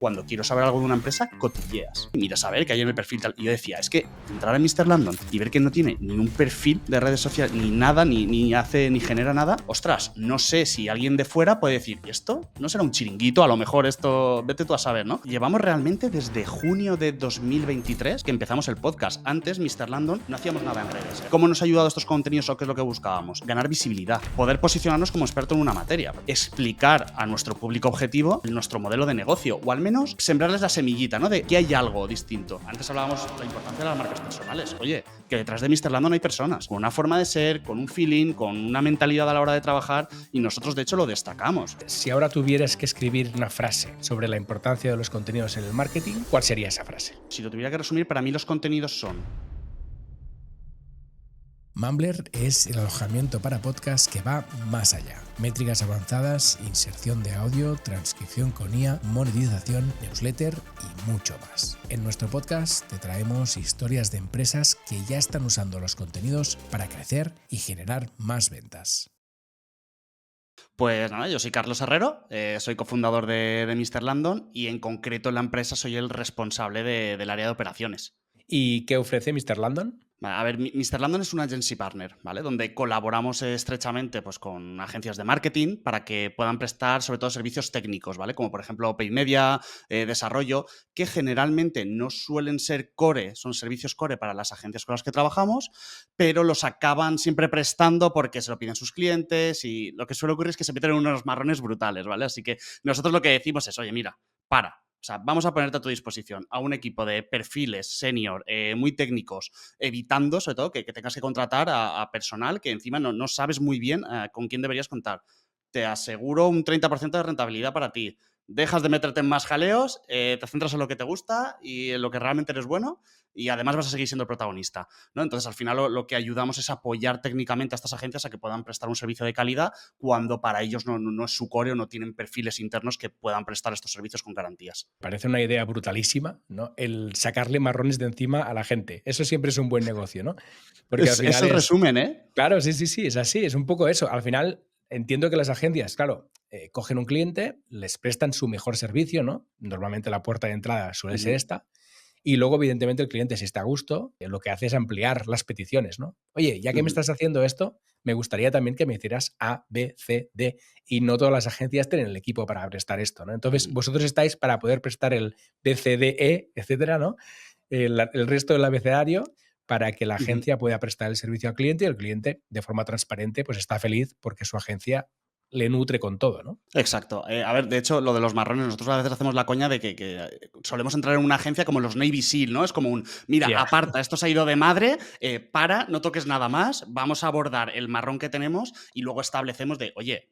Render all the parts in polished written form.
Cuando quiero saber algo de una empresa, cotilleas. Y miras a ver qué hay en el perfil tal. Y yo decía, es que entrar en Mr. Landon y ver que no tiene ni un perfil de redes sociales, ni nada, ni hace, ni genera nada, ostras, no sé si alguien de fuera puede decir, ¿y esto? ¿No será un chiringuito? A lo mejor esto, vete tú a saber, ¿no? Llevamos realmente desde junio de 2023 que empezamos el podcast. Antes, Mr. Landon, no hacíamos nada en redes. ¿Cómo nos ha ayudado estos contenidos o qué es lo que buscábamos? Ganar visibilidad, poder posicionarnos como experto en una materia, explicar a nuestro público objetivo nuestro modelo de negocio, o al menos sembrarles la semillita, ¿no? De que hay algo distinto. Antes hablábamos de la importancia de las marcas personales. Oye, que detrás de Mr. Landon hay personas con una forma de ser, con un feeling, con una mentalidad a la hora de trabajar, y nosotros de hecho lo destacamos. Si ahora tuvieras que escribir una frase sobre la importancia de los contenidos en el marketing, ¿cuál sería esa frase? Si lo tuviera que resumir, para mí los contenidos son: Mumbler es el alojamiento para podcast que va más allá. Métricas avanzadas, inserción de audio, transcripción con IA, monetización, newsletter y mucho más. En nuestro podcast te traemos historias de empresas que ya están usando los contenidos para crecer y generar más ventas. Pues nada, yo soy Carlos Herrero, soy cofundador de Mr. Landon y en concreto en la empresa soy el responsable del área de operaciones. ¿Y qué ofrece Mr. Landon? A ver, Mr. Landon es un agency partner, ¿vale? Donde colaboramos estrechamente pues, con agencias de marketing para que puedan prestar sobre todo servicios técnicos, ¿vale? Como por ejemplo paid media, desarrollo, que generalmente no suelen ser core, son servicios core para las agencias con las que trabajamos, pero los acaban siempre prestando porque se lo piden sus clientes y lo que suele ocurrir es que se meten en unos marrones brutales, ¿vale? Así que nosotros lo que decimos es, oye, mira, para. O sea, vamos a ponerte a tu disposición a un equipo de perfiles senior, muy técnicos, evitando, sobre todo, que tengas que contratar a personal que encima no sabes muy bien con quién deberías contar. Te aseguro un 30% de rentabilidad para ti. Dejas de meterte en más jaleos, te centras en lo que te gusta y en lo que realmente eres bueno y además vas a seguir siendo el protagonista, ¿no? Entonces, al final, lo que ayudamos es apoyar técnicamente a estas agencias a que puedan prestar un servicio de calidad cuando para ellos no es su core o no tienen perfiles internos que puedan prestar estos servicios con garantías. Parece una idea brutalísima, ¿no? El sacarle marrones de encima a la gente. Eso siempre es un buen negocio, ¿no? Porque al Es final el resumen, ¿eh? Claro, sí, es así, es un poco eso. Al final, entiendo que las agencias, claro, cogen un cliente, les prestan su mejor servicio, ¿no? Normalmente la puerta de entrada suele ser esta. Y luego, evidentemente, el cliente, si está a gusto, lo que hace es ampliar las peticiones, ¿no? Oye, ya que me estás haciendo esto, me gustaría también que me hicieras A, B, C, D. Y no todas las agencias tienen el equipo para prestar esto, ¿no? Entonces, vosotros estáis para poder prestar el B, C, D, E, etcétera, ¿no? El resto del abecedario para que la agencia pueda prestar el servicio al cliente y el cliente, de forma transparente, pues está feliz porque su agencia le nutre con todo, ¿no? Exacto. A ver, de hecho, lo de los marrones, nosotros a veces hacemos la coña de que solemos entrar en una agencia como los Navy SEAL, ¿no? Es como un, mira, Yeah. aparta, esto se ha ido de madre, no toques nada más, vamos a abordar el marrón que tenemos y luego establecemos de, oye,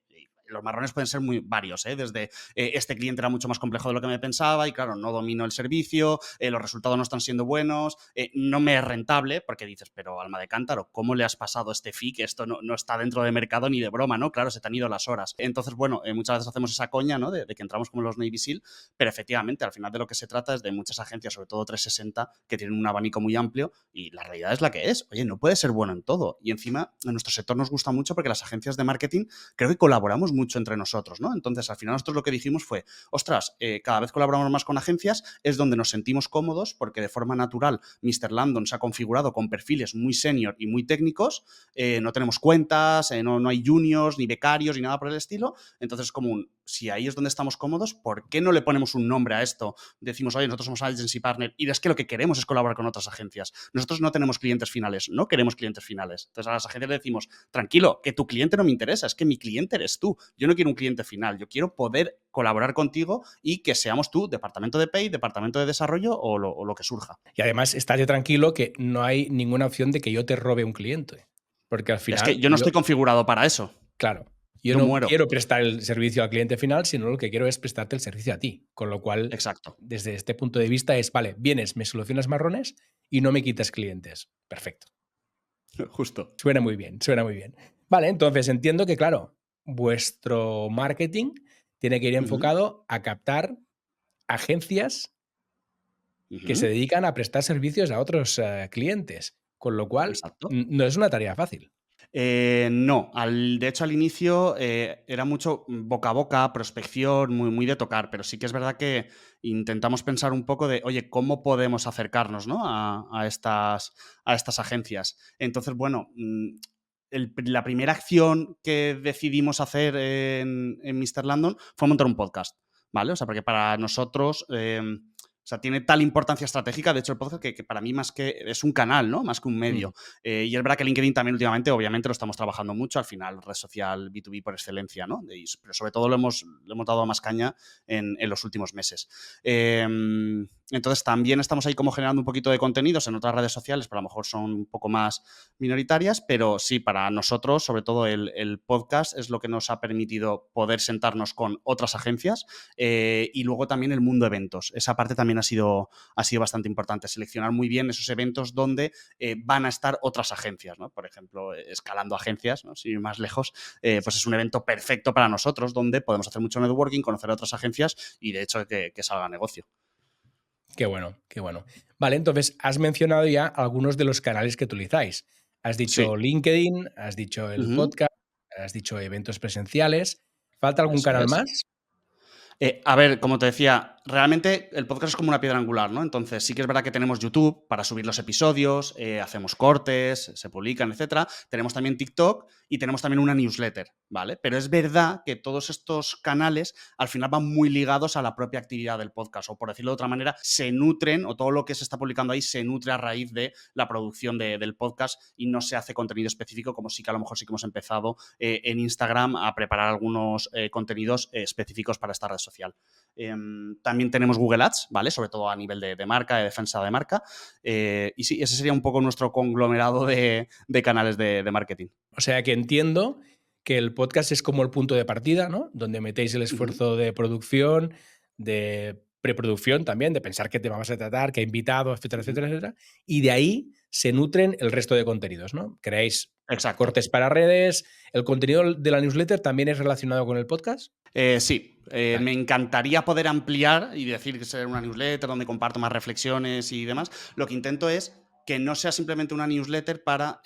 los marrones pueden ser muy varios, desde este cliente era mucho más complejo de lo que me pensaba y claro, no domino el servicio, los resultados no están siendo buenos, no me es rentable, porque dices, pero alma de cántaro, ¿cómo le has pasado este fee? Que esto no está dentro de mercado ni de broma, ¿no? Claro, se te han ido las horas. Entonces, bueno, muchas veces hacemos esa coña, ¿no? De que entramos como los Navy SEAL, pero efectivamente, al final de lo que se trata es de muchas agencias, sobre todo 360, que tienen un abanico muy amplio y la realidad es la que es. Oye, no puede ser bueno en todo. Y encima, en nuestro sector nos gusta mucho porque las agencias de marketing creo que colaboramos mucho entre nosotros, ¿no? Entonces, al final nosotros lo que dijimos fue, ostras, cada vez colaboramos más con agencias, es donde nos sentimos cómodos porque de forma natural Mr. Landon se ha configurado con perfiles muy senior y muy técnicos, no tenemos cuentas, no hay juniors, ni becarios, ni nada por el estilo, entonces como si ahí es donde estamos cómodos, ¿por qué no le ponemos un nombre a esto? Decimos, oye, nosotros somos agency partner y es que lo que queremos es colaborar con otras agencias. Nosotros no tenemos clientes finales, no queremos clientes finales. Entonces a las agencias le decimos, tranquilo, que tu cliente no me interesa, es que mi cliente eres tú. Yo no quiero un cliente final, yo quiero poder colaborar contigo y que seamos tú, departamento de Pay, departamento de desarrollo o lo que surja. Y además, estate tranquilo que no hay ninguna opción de que yo te robe un cliente. Porque al Es que final, yo no estoy configurado para eso. claro, yo Yo no muero. quiero prestar el servicio al cliente final, sino lo que quiero es prestarte el servicio a ti. Con lo cual, Exacto. desde este punto de vista es, vale, vienes, me solucionas marrones y no me quitas clientes. Perfecto. Justo. Suena muy bien, suena muy bien. Vale, entonces entiendo que, claro, vuestro marketing tiene que ir enfocado a captar agencias que se dedican a prestar servicios a otros clientes, con lo cual Exacto. no es una tarea fácil. No, de hecho al inicio era mucho boca a boca, prospección, muy, muy de tocar, pero sí que es verdad que intentamos pensar un poco de, oye, ¿cómo podemos acercarnos, ¿no? a estas agencias? Entonces, bueno, la primera acción que decidimos hacer en Mr. Landon fue montar un podcast, ¿vale? O sea, porque para nosotros... o sea, tiene tal importancia estratégica, de hecho, el podcast, que para mí más que es un canal, ¿no? Más que un Mm. medio. Y es verdad que LinkedIn también últimamente, obviamente, lo estamos trabajando mucho, al final, red social B2B por excelencia, ¿no? Pero sobre todo le hemos dado más caña en los últimos meses. Entonces, también estamos ahí como generando un poquito de contenidos en otras redes sociales, pero a lo mejor son un poco más minoritarias, pero sí, para nosotros, sobre todo el podcast, es lo que nos ha permitido poder sentarnos con otras agencias y luego también el mundo eventos. Esa parte también ha sido bastante importante, seleccionar muy bien esos eventos donde van a estar otras agencias, ¿no? Por ejemplo, escalando agencias, ¿no? Sin ir más lejos, pues es un evento perfecto para nosotros donde podemos hacer mucho networking, conocer a otras agencias y de hecho que salga negocio. Qué bueno, qué bueno. Vale, entonces has mencionado ya algunos de los canales que utilizáis. Has dicho Sí. LinkedIn, has dicho el Ujú. podcast, has dicho eventos presenciales. ¿Falta algún Eso canal es. más? A ver, como te decía, realmente el podcast es como una piedra angular, ¿no? Entonces sí que es verdad que tenemos YouTube para subir los episodios, hacemos cortes, se publican, etcétera. Tenemos también TikTok y tenemos también una newsletter, ¿vale? Pero es verdad que todos estos canales al final van muy ligados a la propia actividad del podcast, o por decirlo de otra manera, se nutren, o todo lo que se está publicando ahí se nutre a raíz de la producción del podcast y no se hace contenido específico, como sí que a lo mejor sí que hemos empezado en Instagram a preparar algunos contenidos específicos para esta red social. También tenemos Google Ads, ¿vale? Sobre todo a nivel de marca, de defensa de marca. Y sí, ese sería un poco nuestro conglomerado de canales de marketing. O sea que entiendo que el podcast es como el punto de partida, ¿no? Donde metéis el Ujú. esfuerzo de producción, de preproducción también, de pensar qué tema vas a tratar, qué invitado, etcétera, Ujú. etcétera, etcétera. Y de ahí se nutren el resto de contenidos, ¿no? Creáis Exacto. cortes para redes. ¿El contenido de la newsletter también es relacionado con el podcast? Sí, Vale. me encantaría poder ampliar y decir que ser una newsletter donde comparto más reflexiones y demás. Lo que intento es que no sea simplemente una newsletter para,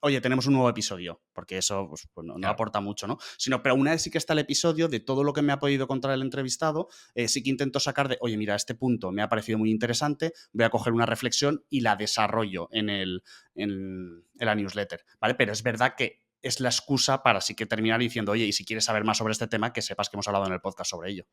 oye, tenemos un nuevo episodio, porque eso pues no Claro. aporta mucho, ¿no? Sino, pero una vez sí que está el episodio de todo lo que me ha podido contar el entrevistado, sí que intento sacar de, oye, mira, este punto me ha parecido muy interesante, voy a coger una reflexión y la desarrollo en la newsletter, ¿vale? Pero es verdad que es la excusa para sí que terminar diciendo, oye, y si quieres saber más sobre este tema, que sepas que hemos hablado en el podcast sobre ello.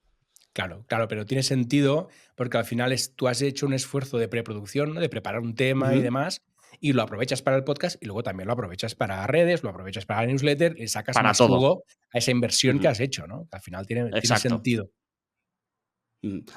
Claro, claro, pero tiene sentido porque al final tú has hecho un esfuerzo de preproducción, ¿no? De preparar un tema y Ujú. demás, y lo aprovechas para el podcast y luego también lo aprovechas para redes, lo aprovechas para la newsletter y sacas Para más todo. jugo a esa inversión que Ujú. has hecho, ¿no? Al final tiene Exacto. sentido.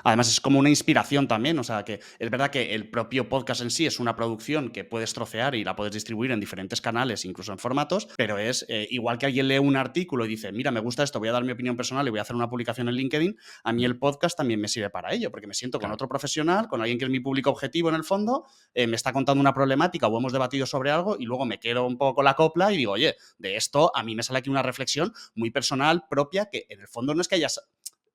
Además, es como una inspiración también, o sea, que es verdad que el propio podcast en sí es una producción que puedes trocear y la puedes distribuir en diferentes canales, incluso en formatos, pero es igual que alguien lee un artículo y dice, mira, me gusta esto, voy a dar mi opinión personal y voy a hacer una publicación en LinkedIn, a mí Mm, el podcast también me sirve para ello, porque me siento con claro. otro profesional, con alguien que es mi público objetivo en el fondo, me está contando una problemática o hemos debatido sobre algo y luego me quedo un poco con la copla y digo, oye, de esto a mí me sale aquí una reflexión muy personal, propia, que en el fondo no es que hayas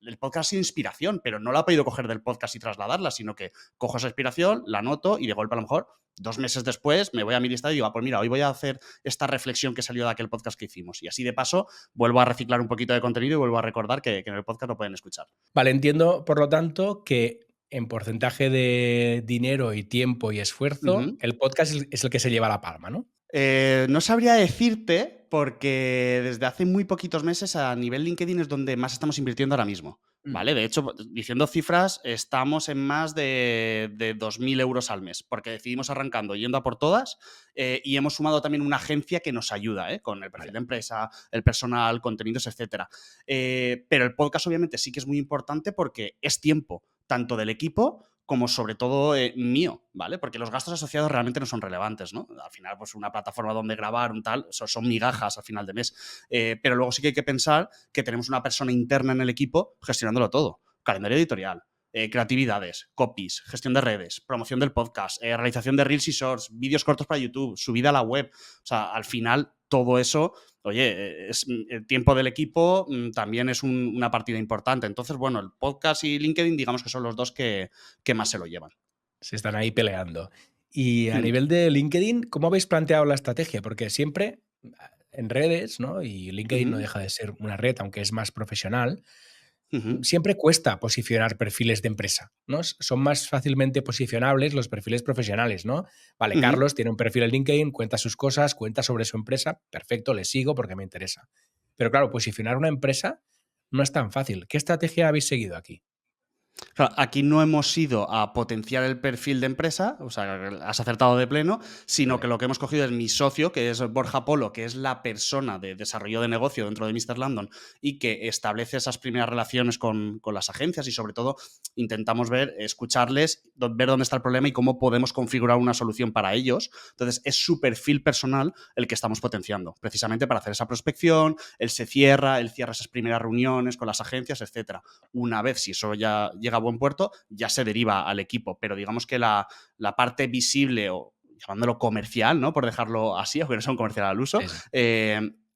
el podcast es inspiración, pero no la he podido coger del podcast y trasladarla, sino que cojo esa inspiración, la anoto y de golpe a lo mejor 2 meses después me voy a mi lista y digo, pues mira, hoy voy a hacer esta reflexión que salió de aquel podcast que hicimos. Y así de paso vuelvo a reciclar un poquito de contenido y vuelvo a recordar que en el podcast lo pueden escuchar. Vale, entiendo, por lo tanto, que en porcentaje de dinero y tiempo y esfuerzo, Ujú. el podcast es el que se lleva la palma, ¿no? No sabría decirte porque desde hace muy poquitos meses a nivel LinkedIn es donde más estamos invirtiendo ahora mismo, Mm, ¿vale? De hecho, diciendo cifras, estamos en más de 2.000 euros al mes, porque decidimos arrancando yendo a por todas y hemos sumado también una agencia que nos ayuda, con el perfil vale. de empresa, el personal, contenidos, etcétera. Pero el podcast obviamente sí que es muy importante porque es tiempo tanto del equipo como sobre todo mío, ¿vale? Porque los gastos asociados realmente no son relevantes, ¿no? Al final, pues una plataforma donde grabar, un tal, son migajas al final de mes. Pero luego sí que hay que pensar que tenemos una persona interna en el equipo gestionándolo todo. Calendario editorial, creatividades, copies, gestión de redes, promoción del podcast, realización de reels y shorts, vídeos cortos para YouTube, subida a la web. O sea, al final todo eso, oye, es el tiempo del equipo también es una partida importante. Entonces, bueno, el podcast y LinkedIn digamos que son los dos que más se lo llevan. Se están ahí peleando. Y a Hmm. nivel de LinkedIn, ¿cómo habéis planteado la estrategia? Porque siempre en redes, ¿no? Y LinkedIn no Ujú, deja de ser una red, aunque es más profesional, ujú, siempre cuesta posicionar perfiles de empresa, ¿no? Son más fácilmente posicionables los perfiles profesionales, ¿no? Vale, ujú. Carlos tiene un perfil en LinkedIn, cuenta sus cosas, cuenta sobre su empresa, perfecto, le sigo porque me interesa. Pero claro, posicionar una empresa no es tan fácil. ¿Qué estrategia habéis seguido aquí? Claro, aquí no hemos ido a potenciar el perfil de empresa, o sea, has acertado de pleno, sino que Vale. lo que hemos cogido es mi socio, que es Borja Polo, que es la persona de desarrollo de negocio dentro de Mr. Landon y que establece esas primeras relaciones con las agencias y sobre todo intentamos ver, escucharles, ver dónde está el problema y cómo podemos configurar una solución para ellos. Entonces, es su perfil personal el que estamos potenciando, precisamente para hacer esa prospección, él cierra esas primeras reuniones con las agencias, etcétera. Una vez, si eso ya llega a buen puerto, ya se deriva al equipo. Pero digamos que la parte visible o llamándolo comercial, ¿no? Por dejarlo así, aunque no sea un comercial al uso, Sí, sí.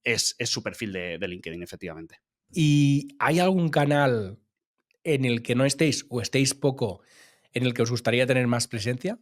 es su perfil de LinkedIn, efectivamente. ¿Y hay algún canal en el que no estéis o estéis poco, en el que os gustaría tener más presencia?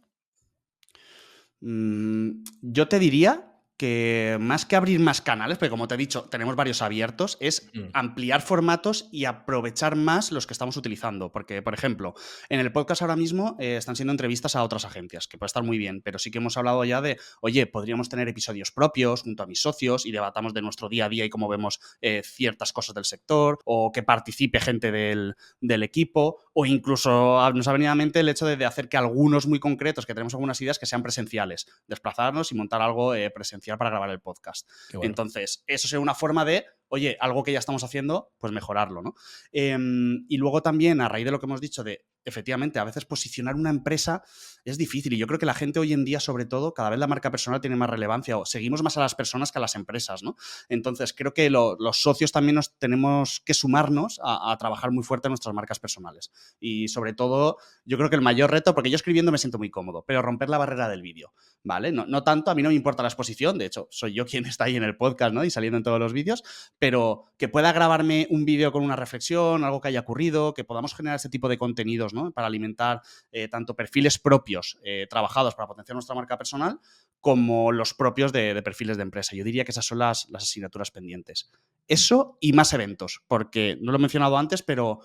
Yo te diría que más que abrir más canales, porque como te he dicho, tenemos varios abiertos, es Mm, ampliar formatos y aprovechar más los que estamos utilizando. Porque, por ejemplo, en el podcast ahora mismo están siendo entrevistas a otras agencias, que puede estar muy bien, pero sí que hemos hablado ya de, oye, podríamos tener episodios propios junto a mis socios y debatamos de nuestro día a día y cómo vemos ciertas cosas del sector, o que participe gente del equipo, o incluso nos ha venido a mente el hecho de hacer que algunos muy concretos, que tenemos algunas ideas, que sean presenciales, desplazarnos y montar algo presencial para grabar el podcast. qué bueno. Entonces, eso sería una forma de, oye, algo que ya estamos haciendo, pues mejorarlo, ¿no? Y luego también, a raíz de lo que hemos dicho de, efectivamente, a veces posicionar una empresa es difícil y yo creo que la gente hoy en día, sobre todo, cada vez la marca personal tiene más relevancia o seguimos más a las personas que a las empresas, ¿no? Entonces, creo que los socios también nos tenemos que sumarnos a trabajar muy fuerte en nuestras marcas personales. Y sobre todo, yo creo que el mayor reto, porque yo escribiendo me siento muy cómodo, pero romper la barrera del vídeo, ¿vale? No tanto, a mí no me importa la exposición, de hecho, soy yo quien está ahí en el podcast, ¿no? Y saliendo en todos los vídeos, pero que pueda grabarme un vídeo con una reflexión, algo que haya ocurrido, que podamos generar ese tipo de contenidos, ¿no? Para alimentar tanto perfiles propios trabajados para potenciar nuestra marca personal, como los propios de perfiles de empresa. Yo diría que esas son las asignaturas pendientes. Mm. Eso y más eventos, porque no lo he mencionado antes, pero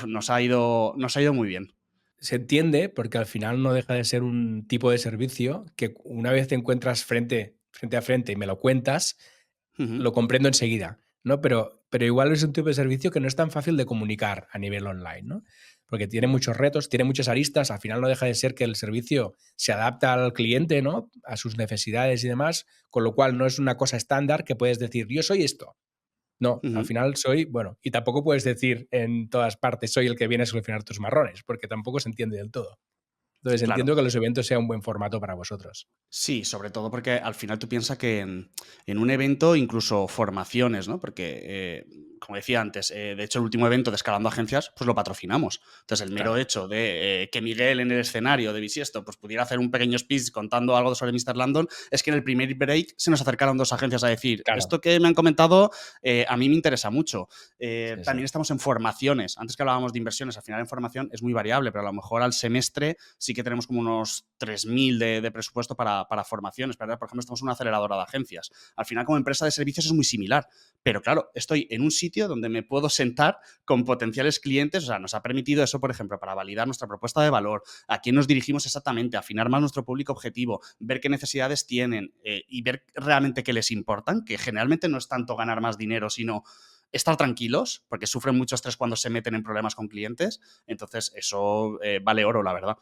nos ha ido muy bien. Se entiende porque al final no deja de ser un tipo de servicio que una vez te encuentras frente a frente y me lo cuentas, Ujú, lo comprendo enseguida, ¿no? Pero igual es un tipo de servicio que no es tan fácil de comunicar a nivel online, ¿no? Porque tiene muchos retos, tiene muchas aristas, al final no deja de ser que el servicio se adapta al cliente, ¿no? A sus necesidades y demás, con lo cual no es una cosa estándar que puedes decir, yo soy esto. No, al ujú. final soy, bueno, y tampoco puedes decir en todas partes, soy el que viene a solucionar tus marrones, porque tampoco se entiende del todo. Entonces Claro. entiendo que los eventos sea un buen formato para vosotros. Sí, sobre todo porque al final tú piensas que en un evento, incluso formaciones, ¿no? Porque, como decía antes, de hecho el último evento de Escalando Agencias, pues lo patrocinamos. Entonces el mero Claro, hecho de que Miguel en el escenario de Bisiesto pues pudiera hacer un pequeño speech contando algo sobre Mr. Landon, es que en el primer break se nos acercaron dos agencias a decir, claro. esto que me han comentado a mí me interesa mucho. Sí, sí. También estamos en formaciones. Antes que hablábamos de inversiones, al final en formación es muy variable, pero a lo mejor al semestre sí que tenemos como unos 3.000 de presupuesto para formaciones. Por ejemplo, estamos en una aceleradora de agencias. Al final, como empresa de servicios es muy similar. Pero claro, estoy en un sitio donde me puedo sentar con potenciales clientes. O sea, nos ha permitido eso, por ejemplo, para validar nuestra propuesta de valor, a quién nos dirigimos exactamente, afinar más nuestro público objetivo, ver qué necesidades tienen y ver realmente qué les importan, que generalmente no es tanto ganar más dinero, sino estar tranquilos, porque sufren mucho estrés cuando se meten en problemas con clientes. Entonces, eso vale oro, la verdad.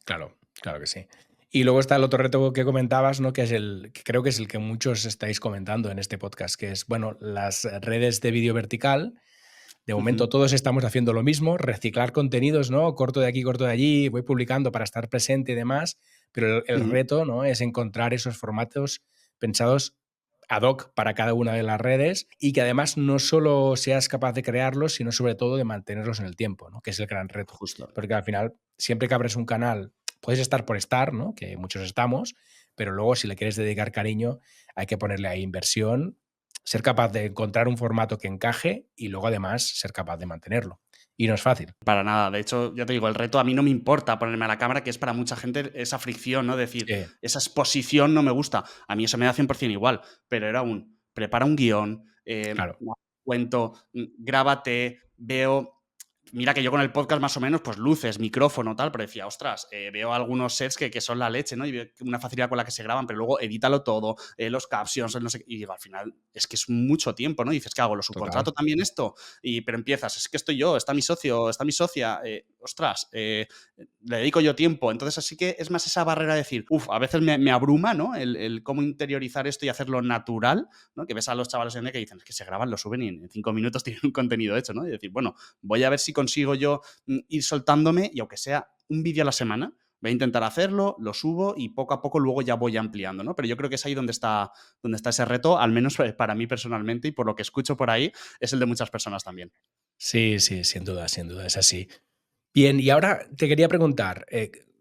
Claro, claro que sí. Y luego está el otro reto que comentabas, ¿no? Que es el que creo que es el que muchos estáis comentando en este podcast, que es, bueno, las redes de vídeo vertical. De momento Ujú, todos estamos haciendo lo mismo, reciclar contenidos, ¿no? Corto de aquí, corto de allí, voy publicando para estar presente y demás, pero el ujú. reto, ¿no? Es encontrar esos formatos pensados ad hoc para cada una de las redes y que además no solo seas capaz de crearlos, sino sobre todo de mantenerlos en el tiempo, ¿no? Que es el gran reto. Justo. Porque al final, siempre que abres un canal, puedes estar por estar, ¿no? Que muchos estamos, pero luego si le quieres dedicar cariño, hay que ponerle ahí inversión, ser capaz de encontrar un formato que encaje y luego además ser capaz de mantenerlo. Y no es fácil. Para nada. De hecho, ya te digo, el reto a mí no me importa ponerme a la cámara, que es para mucha gente esa fricción, ¿no? Decir, Sí, esa exposición no me gusta. A mí eso me da 100% igual, pero era prepara un guión, claro. cuento, grábate, veo. Mira que yo con el podcast más o menos, pues luces, micrófono, tal, pero decía, ostras, veo algunos sets que son la leche, ¿no? Y veo una facilidad con la que se graban, pero luego edítalo todo, los captions, no sé, y digo, al final es que es mucho tiempo, ¿no? Y dices, ¿qué hago? ¿Lo Total. subcontrato también esto? Pero empiezas, es que estoy yo, está mi socio, está mi socia, ostras, le dedico yo tiempo. Entonces, así que es más esa barrera de decir, uff, a veces me abruma, ¿no? El cómo interiorizar esto y hacerlo natural, ¿no? Que ves a los chavales en que dicen, es que se graban, lo suben y en 5 minutos tienen un contenido hecho, ¿no? Y decir, bueno, voy a ver si consigo yo ir soltándome y aunque sea un vídeo a la semana, voy a intentar hacerlo, lo subo y poco a poco luego ya voy ampliando, ¿no? Pero yo creo que es ahí donde está ese reto, al menos para mí personalmente y por lo que escucho por ahí, es el de muchas personas también. Sí, sí, sin duda, es así. Bien, y ahora te quería preguntar,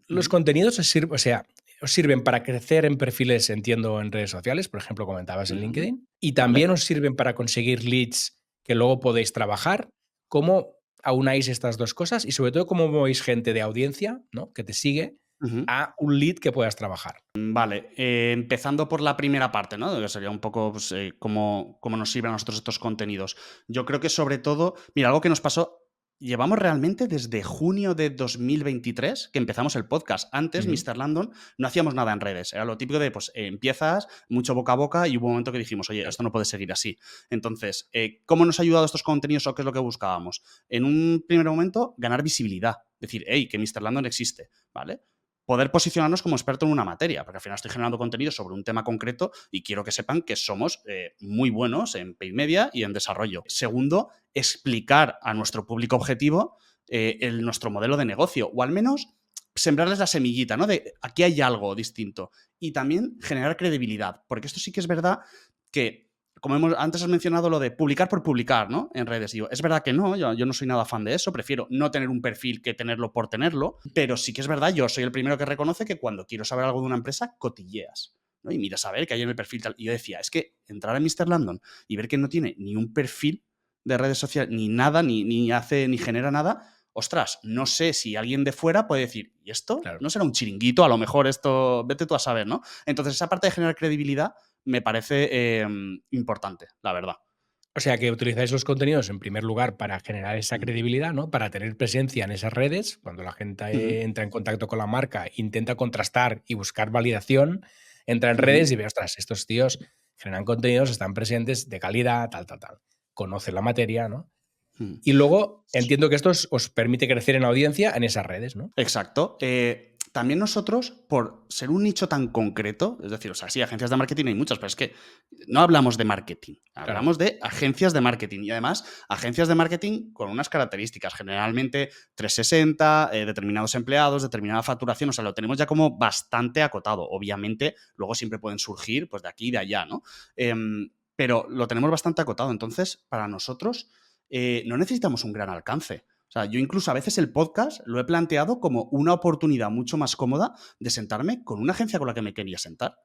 ¿los Ujú, contenidos os sirven para crecer en perfiles, entiendo, en redes sociales? Por ejemplo, comentabas en ujú. LinkedIn. ¿Y Vale. también os sirven para conseguir leads que luego podéis trabajar? ¿Cómo aunáis estas 2 cosas? Y sobre todo, ¿cómo movéis gente de audiencia, ¿no?, que te sigue, Ujú. a un lead que puedas trabajar? Vale, empezando por la primera parte, ¿no? Que sería un poco pues, cómo nos sirven a nosotros estos contenidos. Yo creo que sobre todo, mira, algo que nos pasó, llevamos realmente desde junio de 2023 que empezamos el podcast. Antes, Ujú. Mr. Landon, no hacíamos nada en redes. Era lo típico de, pues, empiezas, mucho boca a boca y hubo un momento que dijimos, oye, Claro. esto no puede seguir así. Entonces, ¿cómo nos ha ayudado estos contenidos o qué es lo que buscábamos? En un primer momento, ganar visibilidad. Decir, hey, que Mr. Landon existe, ¿vale? Poder posicionarnos como experto en una materia, porque al final estoy generando contenido sobre un tema concreto y quiero que sepan que somos muy buenos en paid media y en desarrollo. Segundo, explicar a nuestro público objetivo nuestro modelo de negocio, o al menos sembrarles la semillita, ¿no? De aquí hay algo distinto. Y también generar credibilidad, porque esto sí que es verdad que como antes has mencionado lo de publicar por publicar, ¿no? En redes. Digo, es verdad que no, yo no soy nada fan de eso, prefiero no tener un perfil que tenerlo por tenerlo, pero sí que es verdad, yo soy el primero que reconoce que cuando quiero saber algo de una empresa, cotilleas, ¿no? Y miras a ver qué hay en el perfil tal. Y yo decía, es que entrar a Mr. Landon y ver que no tiene ni un perfil de redes sociales, ni nada, ni hace, ni genera nada, ostras, no sé si alguien de fuera puede decir, ¿y esto? Claro. ¿No será un chiringuito? A lo mejor esto, vete tú a saber, ¿no? Entonces, esa parte de generar credibilidad me parece importante, la verdad. O sea, que utilizáis los contenidos en primer lugar para generar esa Mm. credibilidad, ¿no? Para tener presencia en esas redes. Cuando la Ujú, gente entra en contacto con la marca, intenta contrastar y buscar validación, entra en ujú, redes y ve, ostras, estos tíos generan contenidos, están presentes de calidad, tal, tal, tal. Conocen la materia, ¿no? ujú. Y luego entiendo que esto os permite crecer en audiencia en esas redes, ¿no? Exacto. También nosotros, por ser un nicho tan concreto, es decir, o sea, sí, agencias de marketing hay muchas, pero es que no hablamos de marketing, Claro, hablamos de agencias de marketing y además agencias de marketing con unas características, generalmente 360, determinados empleados, determinada facturación, o sea, lo tenemos ya como bastante acotado. Obviamente, luego siempre pueden surgir pues de aquí y de allá, ¿no? Pero lo tenemos bastante acotado. Entonces, para nosotros, no necesitamos un gran alcance. O sea, yo incluso a veces el podcast lo he planteado como una oportunidad mucho más cómoda de sentarme con una agencia con la que me quería sentar.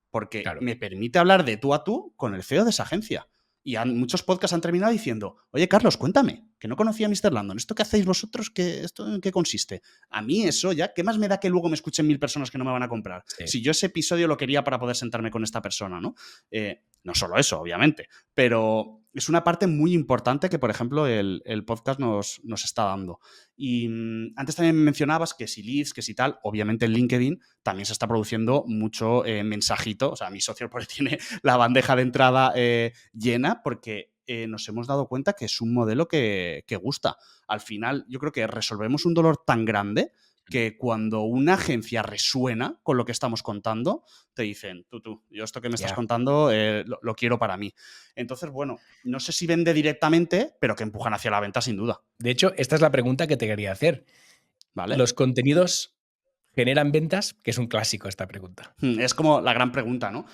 Porque claro. me permite hablar de tú a tú con el CEO de esa agencia. Y muchos podcasts han terminado diciendo, oye, Carlos, cuéntame, que no conocía a Mr. Landon, ¿esto que hacéis vosotros? ¿Esto en qué consiste? A mí eso ya, ¿qué más me da que luego me escuchen 1000 personas que no me van a comprar? Sí. Si yo ese episodio lo quería para poder sentarme con esta persona, ¿no? No solo eso, obviamente, pero es una parte muy importante que, por ejemplo, el podcast nos está dando. Y antes también mencionabas que si leads, que si tal, obviamente en LinkedIn también se está produciendo mucho mensajito. O sea, mi socio por ahí tiene la bandeja de entrada llena porque nos hemos dado cuenta que es un modelo que gusta. Al final, yo creo que resolvemos un dolor tan grande que cuando una agencia resuena con lo que estamos contando, te dicen, yo esto que me estás Ya. contando lo quiero para mí. Entonces, bueno, no sé si vende directamente, pero que empujan hacia la venta sin duda, De hecho, esta es la pregunta que te quería hacer. ¿vale? ¿Los contenidos generan ventas? Que es un clásico esta pregunta. Es como la gran pregunta, ¿no?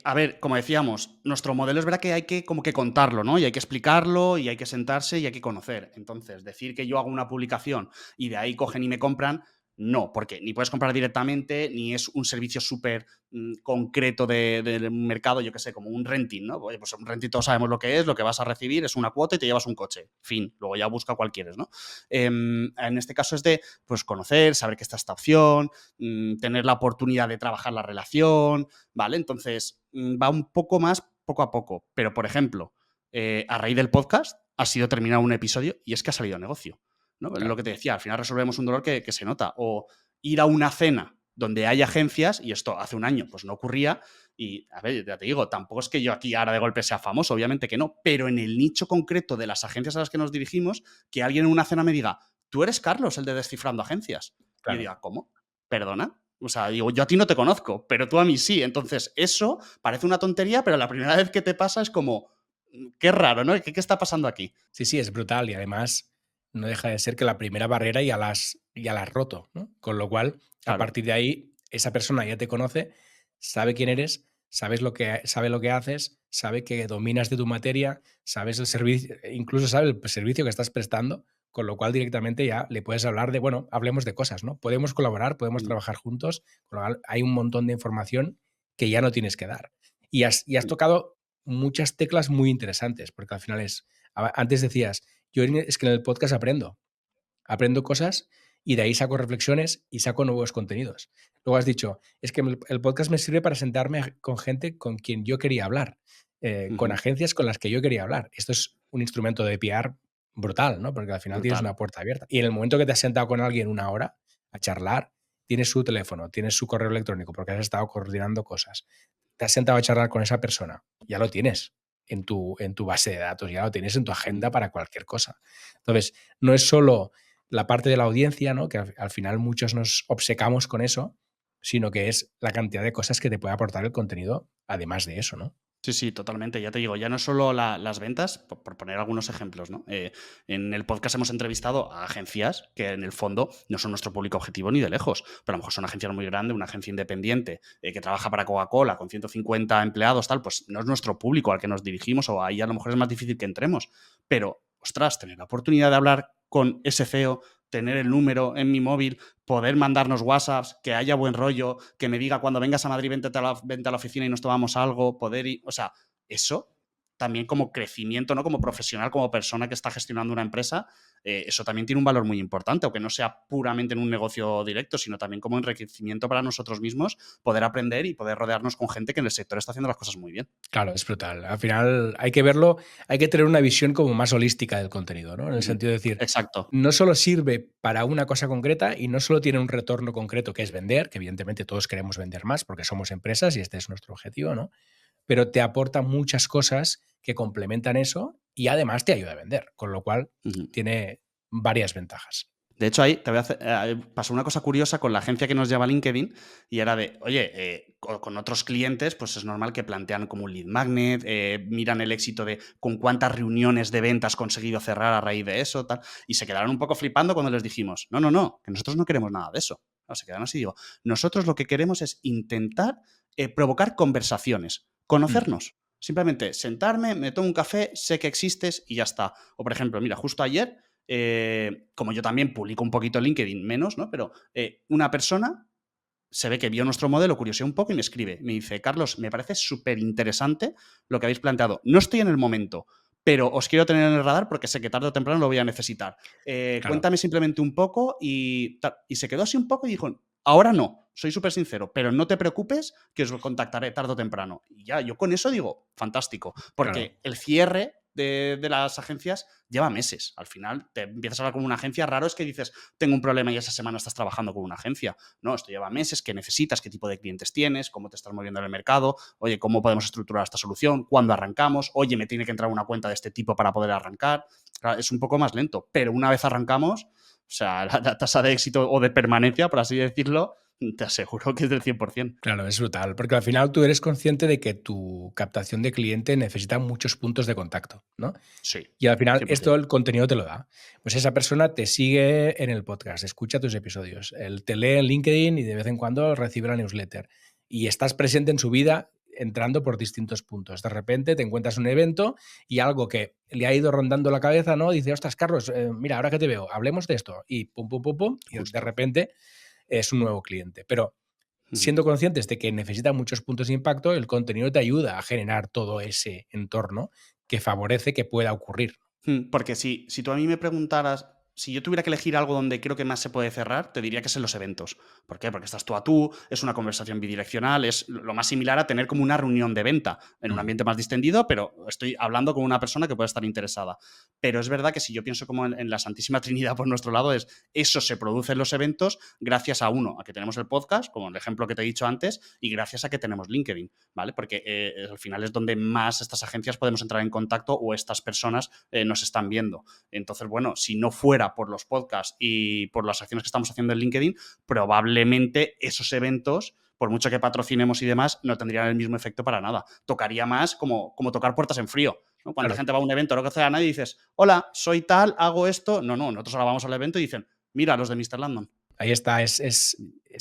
A ver, como decíamos, nuestro modelo es verdad que hay que como que contarlo, ¿no? Y hay que explicarlo y hay que sentarse y hay que conocer. Entonces, decir que yo hago una publicación y de ahí cogen y me compran, No, porque ni puedes comprar directamente, ni es un servicio súper concreto del mercado, yo que sé, como un renting, ¿no? Oye, pues un renting todos sabemos lo que es, lo que vas a recibir es una cuota y te llevas un coche. Fin, luego ya busca cuál quieres, ¿no? En este caso es de, pues, conocer, saber que está esta opción, tener la oportunidad de trabajar la relación, ¿vale? Entonces, va un poco más poco a poco. Pero, por ejemplo, a raíz del podcast ha sido terminado un episodio y es que ha salido negocio, ¿no? Lo Claro. que te decía, al final resolvemos un dolor que se nota. O ir a una cena donde hay agencias, y esto hace un año pues no ocurría, y a ver, ya te digo, tampoco es que yo aquí ahora de golpe sea famoso, obviamente que no, pero en el nicho concreto de las agencias a las que nos dirigimos, que alguien en una cena me diga, tú eres Carlos, el de Descifrando Agencias. Y yo Claro. diga, ¿cómo? ¿Perdona? O sea, digo, yo a ti no te conozco, pero tú a mí sí. Entonces, eso parece una tontería, pero la primera vez que te pasa es como, qué raro, ¿no? ¿Qué está pasando aquí? Sí, sí, es brutal y además no deja de ser que la primera barrera ya la has roto, ¿no? Con lo cual, a Claro. partir de ahí, esa persona ya te conoce, sabe quién eres, sabe lo que haces, sabe que dominas de tu materia, sabes el servicio, incluso sabe el servicio que estás prestando, con lo cual directamente ya le puedes hablar de, bueno, hablemos de cosas, ¿no? Podemos colaborar, podemos Mm, trabajar juntos, con lo cual hay un montón de información que ya no tienes que dar. Y has mm, tocado muchas teclas muy interesantes, porque al final antes decías, es que en el podcast aprendo cosas y de ahí saco reflexiones y saco nuevos contenidos. Luego has dicho, es que el podcast me sirve para sentarme con gente con quien yo quería hablar, con ujú. agencias con las que yo quería hablar. Esto es un instrumento de PR brutal, ¿no? Porque al final tienes Brutal. una puerta abierta. Y en el momento que te has sentado con alguien una hora a charlar, tienes su teléfono, tienes su correo electrónico, porque has estado coordinando cosas. Te has sentado a charlar con esa persona, ya lo tienes en tu base de datos, ya lo tienes en tu Mm. agenda para cualquier cosa. Entonces, no es solo la parte de la audiencia, ¿no? Que al final muchos nos obcecamos con eso, sino que es la cantidad de cosas que te puede aportar el contenido, además de eso, ¿no? Sí, sí, totalmente. Ya te digo, ya no solo las ventas, por poner algunos ejemplos, ¿no? En el podcast hemos entrevistado a agencias que en el fondo no son nuestro público objetivo ni de lejos, pero a lo mejor son agencias muy grandes, una agencia independiente que trabaja para Coca-Cola con 150 empleados, tal, pues no es nuestro público al que nos dirigimos o ahí a lo mejor es más difícil que entremos. Pero, ostras, tener la oportunidad de hablar con ese CEO, tener el número en mi móvil, poder mandarnos WhatsApps, que haya buen rollo, que me diga cuando vengas a Madrid, vente a la oficina y nos tomamos algo, poder ir, o sea, eso también como crecimiento, ¿no? Como profesional, como persona que está gestionando una empresa, eso también tiene un valor muy importante, aunque no sea puramente en un negocio directo, sino también como enriquecimiento para nosotros mismos, poder aprender y poder rodearnos con gente que en el sector está haciendo las cosas muy bien. Claro, es brutal. Al final hay que verlo, hay que tener una visión como más holística del contenido, ¿no? En el Ujú. sentido de decir, Exacto. no solo sirve para una cosa concreta y no solo tiene un retorno concreto que es vender, que evidentemente todos queremos vender más porque somos empresas y este es nuestro objetivo, ¿no? Pero te aporta muchas cosas que complementan eso y además te ayuda a vender, con lo cual Ujú. tiene varias ventajas. De hecho, ahí te voy a hacer, pasó una cosa curiosa con la agencia que nos lleva LinkedIn y era de, oye, con otros clientes, pues es normal que plantean como un lead magnet, miran el éxito de con cuántas reuniones de ventas has conseguido cerrar a raíz de eso, tal, y se quedaron un poco flipando cuando les dijimos, no, no, no, que nosotros no queremos nada de eso. No, se quedaron así, digo, nosotros lo que queremos es intentar provocar conversaciones, Mm, conocernos. Simplemente sentarme, me tomo un café, sé que existes y ya está. O por ejemplo, mira, justo ayer como yo también publico un poquito en LinkedIn, menos, ¿no? Pero una persona se ve que vio nuestro modelo, curioseó un poco y me escribe. Me dice, Carlos, me parece súper interesante lo que habéis planteado. No estoy en el momento, pero os quiero tener en el radar porque sé que tarde o temprano lo voy a necesitar. claro, Cuéntame simplemente un poco y se quedó así un poco y dijo, ahora no, soy súper sincero, pero no te preocupes que os contactaré tarde o temprano. Y ya, yo con eso digo, fantástico, claro. porque el cierre de las agencias lleva meses. Al final te empiezas a hablar con una agencia, raro es que dices, tengo un problema y esa semana estás trabajando con una agencia. No, esto lleva meses, qué necesitas, qué tipo de clientes tienes, cómo te estás moviendo en el mercado, oye, cómo podemos estructurar esta solución, cuándo arrancamos, oye, me tiene que entrar una cuenta de este tipo para poder arrancar. Claro, es un poco más lento, pero una vez arrancamos, o sea, la tasa de éxito o de permanencia, por así decirlo, te aseguro que es del 100%. Claro, es brutal, porque al final tú eres consciente de que tu captación de cliente necesita muchos puntos de contacto, ¿no? Sí, Y al final esto 100%. el contenido te lo da. Pues esa persona te sigue en el podcast, escucha tus episodios, él te lee en LinkedIn y de vez en cuando recibe la newsletter y estás presente en su vida entrando por distintos puntos. De repente te encuentras un evento y algo que le ha ido rondando la cabeza, ¿no? Dice, ostras, Carlos, mira, ahora que te veo, hablemos de esto. Y pum, pum, pum, pum, y de Justo. repente es un nuevo cliente. Pero Ujú. siendo conscientes de que necesita muchos puntos de impacto, el contenido te ayuda a generar todo ese entorno que favorece que pueda ocurrir. Porque si tú a mí me preguntaras, si yo tuviera que elegir algo donde creo que más se puede cerrar, te diría que es en los eventos. ¿Por qué? Porque estás tú a tú, es una conversación bidireccional, es lo más similar a tener como una reunión de venta, en un Mm. ambiente más distendido, pero estoy hablando con una persona que puede estar interesada. Pero es verdad que si yo pienso como en la Santísima Trinidad por nuestro lado, es eso se produce en los eventos gracias a uno, a que tenemos el podcast, como el ejemplo que te he dicho antes, y gracias a que tenemos LinkedIn, ¿vale? Porque al final es donde más estas agencias podemos entrar en contacto o estas personas nos están viendo. Entonces, bueno, si no fuera por los podcasts y por las acciones que estamos haciendo en LinkedIn, probablemente esos eventos, por mucho que patrocinemos y demás, no tendrían el mismo efecto para nada. Tocaría más como tocar puertas en frío, ¿no? Cuando la Claro, gente va a un evento, no conoce a nadie y dices, hola, soy tal, hago esto. No, nosotros ahora vamos al evento y dicen, mira, los de Mr. Landon. ahí está. Es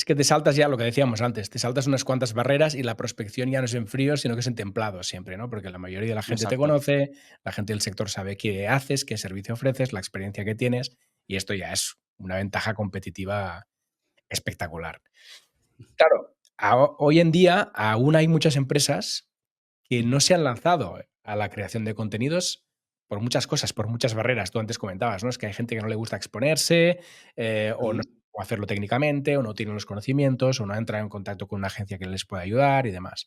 que te saltas ya lo que decíamos antes, te saltas unas cuantas barreras y la prospección ya no es en frío, sino que es en templado siempre, ¿no? Porque la mayoría de la gente te Exacto. conoce, la gente del sector sabe qué haces, qué servicio ofreces, la experiencia que tienes, y esto ya es una ventaja competitiva espectacular. Claro, hoy en día aún hay muchas empresas que no se han lanzado a la creación de contenidos por muchas cosas, por muchas barreras. Tú antes comentabas, ¿no? Es que hay gente que no le gusta exponerse, o no Ujú. sabe cómo hacerlo técnicamente, o no tienen los conocimientos, o no ha entrado en contacto con una agencia que les pueda ayudar y demás.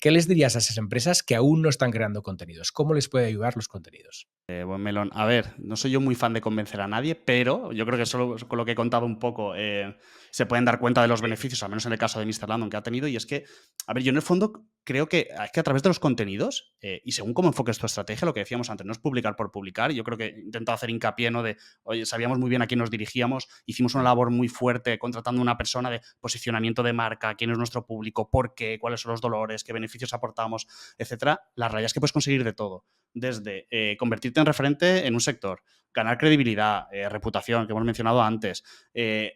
¿Qué les dirías a esas empresas que aún no están creando contenidos? ¿Cómo les puede ayudar los contenidos? Buen melón. A ver, no soy yo muy fan de convencer a nadie, pero yo creo que solo con lo que he contado un poco se pueden dar cuenta de los Sí. beneficios, al menos en el caso de Mr. Landon que ha tenido. Y es que, a ver, yo en el fondo creo que es que a través de los contenidos y según cómo enfoques tu estrategia, lo que decíamos antes, no es publicar por publicar. Yo creo que he intentado hacer hincapié, ¿no? De, oye, sabíamos muy bien a quién nos dirigíamos, hicimos una Mm. labor muy fuerte contratando a una persona de posicionamiento de marca, quién es nuestro público, por qué, cuáles son los dolores, qué beneficios aportamos, etcétera. La realidad es que puedes conseguir de todo desde convertirte en referente en un sector, ganar credibilidad, reputación, que hemos mencionado antes,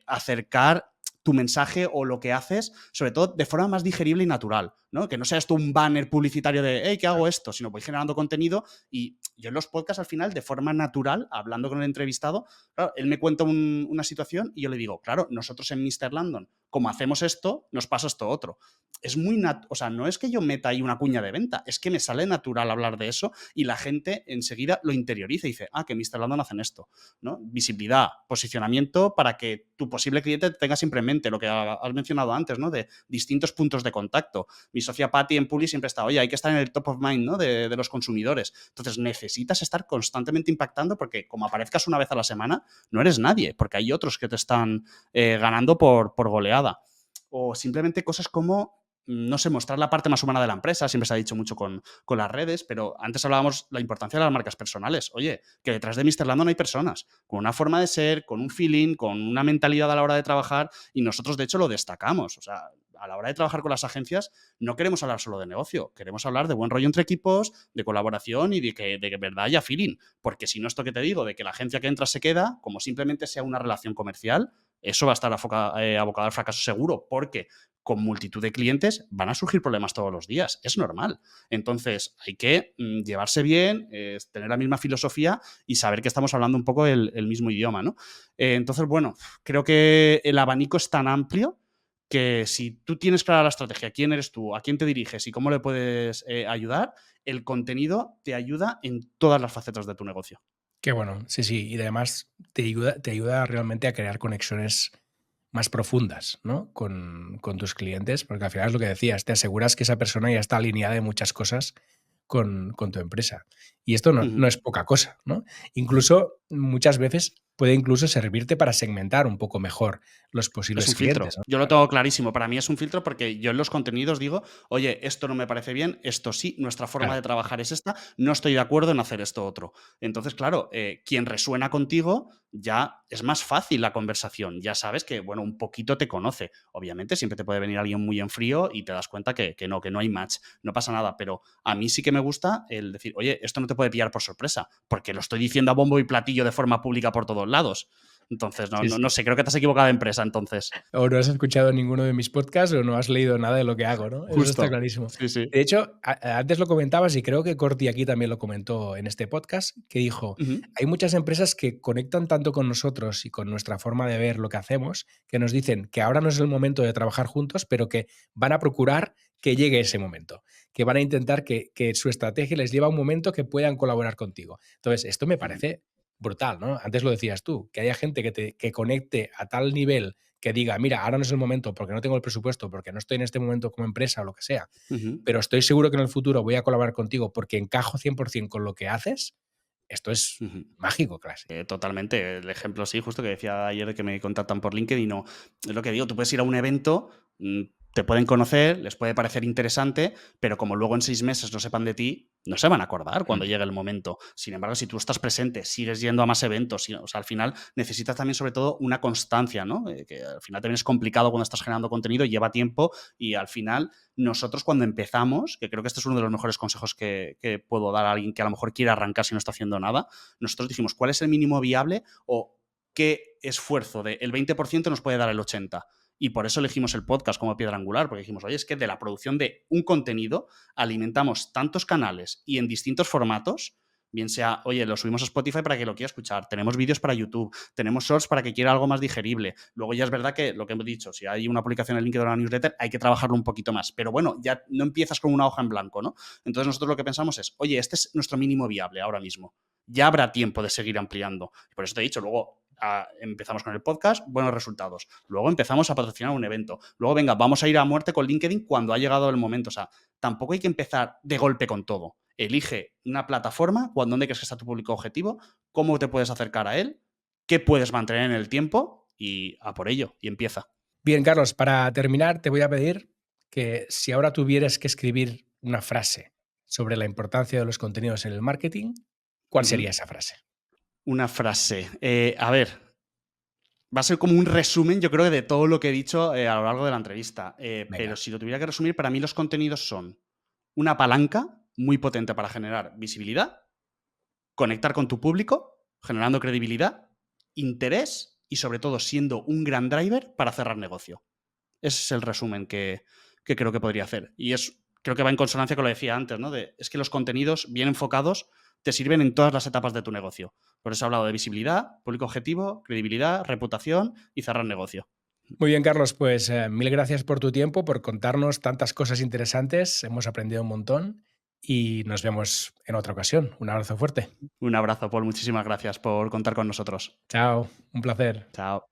acercar tu mensaje o lo que haces, sobre todo de forma más digerible y natural, ¿no? Que no seas tú un banner publicitario de, hey, ¿qué hago esto? Sino voy generando contenido y yo en los podcasts al final, de forma natural, hablando con el entrevistado, claro, él me cuenta una situación y yo le digo, claro, nosotros en Mr. Landon, como hacemos esto, nos pasa esto otro. Es muy, o sea, no es que yo meta ahí una cuña de venta, es que me sale natural hablar de eso y la gente enseguida lo interioriza y dice, ah, que en Mr. Landon hacen esto, ¿no? Visibilidad, posicionamiento para que tu posible cliente te tenga siempre en mente, lo que has mencionado antes, ¿no? De distintos puntos de contacto. Mi socia Patty en Publi siempre está, oye, hay que estar en el top of mind, ¿no? De los consumidores. Entonces necesitas estar constantemente impactando porque como aparezcas una vez a la semana, no eres nadie, porque hay otros que te están ganando por goleada. O simplemente cosas como no sé, mostrar la parte más humana de la empresa, siempre se ha dicho mucho con las redes, pero antes hablábamos la importancia de las marcas personales. Oye, que detrás de Mr. Landon hay personas con una forma de ser, con un feeling, con una mentalidad a la hora de trabajar y nosotros de hecho lo destacamos. O sea, a la hora de trabajar con las agencias no queremos hablar solo de negocio, queremos hablar de buen rollo entre equipos, de colaboración y de que verdad haya feeling. Porque si no, esto que te digo, de que la agencia que entra se queda, como simplemente sea una relación comercial, eso va a estar abocado al fracaso seguro, porque con multitud de clientes van a surgir problemas todos los días, es normal. Entonces hay que llevarse bien, tener la misma filosofía y saber que estamos hablando un poco el mismo idioma, ¿no? Entonces, bueno, creo que el abanico es tan amplio que si tú tienes clara la estrategia, quién eres tú, a quién te diriges y cómo le puedes ayudar, el contenido te ayuda en todas las facetas de tu negocio. Qué bueno, sí, sí. Y además te ayuda realmente a crear conexiones más profundas, ¿no? Con tus clientes, porque al final es lo que decías, te aseguras que esa persona ya está alineada en muchas cosas con tu empresa. Y esto no es poca cosa, ¿no? Incluso muchas veces puede incluso servirte para segmentar un poco mejor los Es posibles un filtro. clientes, ¿no? Yo lo tengo clarísimo. Para mí es un filtro porque yo en los contenidos digo, oye, esto no me parece bien, esto sí, nuestra forma Claro, de trabajar es esta, no estoy de acuerdo en hacer esto otro. Entonces, claro, quien resuena contigo ya es más fácil la conversación. Ya sabes que, bueno, un poquito te conoce. Obviamente siempre te puede venir alguien muy en frío y te das cuenta que no hay match. No pasa nada, pero a mí sí que me gusta el decir, oye, esto no te puede pillar por sorpresa, porque lo estoy diciendo a bombo y platillo de forma pública por todos lados. Entonces, Sí, no sí. sé, creo que te has equivocado de empresa entonces. O no has escuchado ninguno de mis podcasts o no has leído nada de lo que hago, ¿no? Eso está Justo. clarísimo. Sí, sí. De hecho, antes lo comentabas y creo que Corti aquí también lo comentó en este podcast, que dijo, Ujú, hay muchas empresas que conectan tanto con nosotros y con nuestra forma de ver lo que hacemos, que nos dicen que ahora no es el momento de trabajar juntos, pero que van a procurar que llegue ese momento, que van a intentar que su estrategia les lleve a un momento que puedan colaborar contigo. Entonces, esto me ujú, parece brutal, ¿no? Antes lo decías tú, que haya gente que conecte a tal nivel que diga, mira, ahora no es el momento porque no tengo el presupuesto, porque no estoy en este momento como empresa o lo que sea, ujú. pero estoy seguro que en el futuro voy a colaborar contigo porque encajo 100% con lo que haces, esto es Ujú. mágico casi. Totalmente. El ejemplo, sí, justo que decía ayer de que me contactan por LinkedIn. No, es lo que digo, tú puedes ir a un evento, te pueden conocer, les puede parecer interesante, pero como luego en 6 meses no sepan de ti, no se van a acordar cuando Mm. llegue el momento. Sin embargo, si tú estás presente, sigues yendo a más eventos, o sea, al final necesitas también, sobre todo, una constancia, ¿no? Que al final también es complicado cuando estás generando contenido, lleva tiempo y al final nosotros cuando empezamos, que creo que este es uno de los mejores consejos que puedo dar a alguien que a lo mejor quiere arrancar si no está haciendo nada, nosotros dijimos, ¿cuál es el mínimo viable o qué esfuerzo del 20% nos puede dar el 80%? Y por eso elegimos el podcast como piedra angular, porque dijimos, oye, es que de la producción de un contenido alimentamos tantos canales y en distintos formatos, bien sea, oye, lo subimos a Spotify para que lo quiera escuchar, tenemos vídeos para YouTube, tenemos shorts para que quiera algo más digerible. Luego ya es verdad que lo que hemos dicho, si hay una publicación en LinkedIn o una newsletter, hay que trabajarlo un poquito más. Pero bueno, ya no empiezas con una hoja en blanco, ¿no? Entonces nosotros lo que pensamos es, oye, este es nuestro mínimo viable ahora mismo. Ya habrá tiempo de seguir ampliando. Por eso te he dicho, luego empezamos con el podcast, buenos resultados. Luego empezamos a patrocinar un evento. Luego, venga, vamos a ir a muerte con LinkedIn cuando ha llegado el momento. O sea, tampoco hay que empezar de golpe con todo. Elige una plataforma, dónde crees que está tu público objetivo, cómo te puedes acercar a él, qué puedes mantener en el tiempo y a por ello, y empieza. Bien, Carlos, para terminar, te voy a pedir que si ahora tuvieras que escribir una frase sobre la importancia de los contenidos en el marketing, ¿cuál Ujú. sería esa frase? Una frase. A ver, va a ser como un resumen, yo creo, de todo lo que he dicho a lo largo de la entrevista. Pero Venga. si lo tuviera que resumir, para mí los contenidos son una palanca muy potente para generar visibilidad, conectar con tu público, generando credibilidad, interés y sobre todo siendo un gran driver para cerrar negocio. Ese es el resumen que creo que podría hacer. Y creo que va en consonancia con lo que decía antes, ¿no? Es que los contenidos bien enfocados te sirven en todas las etapas de tu negocio. Por eso he hablado de visibilidad, público objetivo, credibilidad, reputación y cerrar negocio. Muy bien, Carlos, pues mil gracias por tu tiempo, por contarnos tantas cosas interesantes. Hemos aprendido un montón y nos vemos en otra ocasión. Un abrazo fuerte. Un abrazo, Paul. Muchísimas gracias por contar con nosotros. Chao, un placer. Chao.